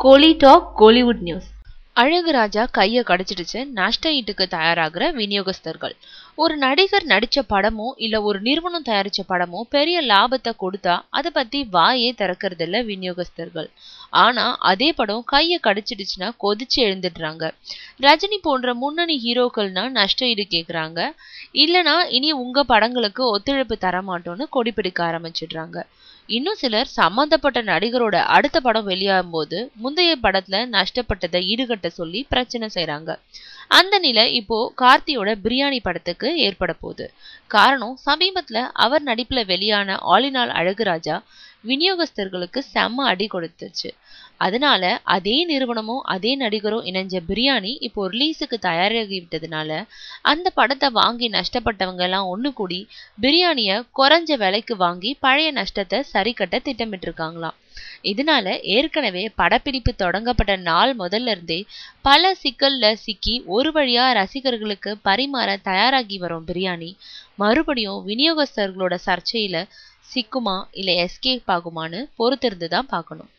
கோலி talk Kollywood news. Azhaguraja கைய கடிச்சிடுச்சு, நஷ்ட ஈட்டுக்கு தயாராகிற விநியோகஸ்தர்கள். ஒரு நடிகர் நடிச்ச படமோ இல்ல ஒரு நிறுவனம் தயாரிச்ச படமோ பெரிய லாபத்தை கொடுத்தா அதை பத்தி வாயே திறக்கிறது இல்ல விநியோகஸ்தர்கள். ஆனா அதே படம் கைய கடிச்சிடுச்சுன்னா கொதிச்சு எழுந்துடுறாங்க. ரஜினி போன்ற முன்னணி ஹீரோக்கள்னா நஷ்ட ஈடு கேக்குறாங்க. இல்லனா இனி உங்க படங்களுக்கு ஒத்துழைப்பு தர மாட்டோம்னு கொடி பிடிக்க ஆரம்பிச்சிடுறாங்க. இன்னும் சிலர் சம்பந்தப்பட்ட நடிகரோட அடுத்த படம் வெளியாகும் போது முந்தைய படத்துல நஷ்டப்பட்டதை ஈடுகட்ட சொல்லி பிரச்சனை செய்றாங்க. அந்த நிலை இப்போ கார்த்தியோட பிரியாணி படத்துக்கு ஏற்பட போகுது. காரணம், சமீபத்துல அவர் நடிப்புல வெளியான ஆல் இன் ஆல் அழகுராஜா விநியோகஸ்தர்களுக்கு செம்ம அடி கொடுத்துச்சு. அதனால அதே நிறுவனமும் அதே நடிகரும் இணைஞ்ச பிரியாணி இப்போ ரிலீஸுக்கு தயாராகி விட்டதுனால அந்த படத்தை வாங்கி நஷ்டப்பட்டவங்க எல்லாம் ஒண்ணு கூடி பிரியாணிய குறைஞ்ச விலைக்கு வாங்கி பழைய நஷ்டத்தை சரி கட்ட திட்டமிட்டு இருக்காங்களாம். இதனால ஏற்கனவே படப்பிடிப்பு தொடங்கப்பட்ட நாள் முதல்ல இருந்தே பல சிக்கல்ல சிக்கி ஒரு வழியா ரசிகர்களுக்கு பரிமாற தயாராகி வரும் பிரியாணி மறுபடியும் விநியோகஸ்தர்களோட சர்ச்சையில சிக்குமா இல்ல எஸ்கேப் ஆகுமான்னு பொறுத்திருந்து தான் பார்க்கணும்.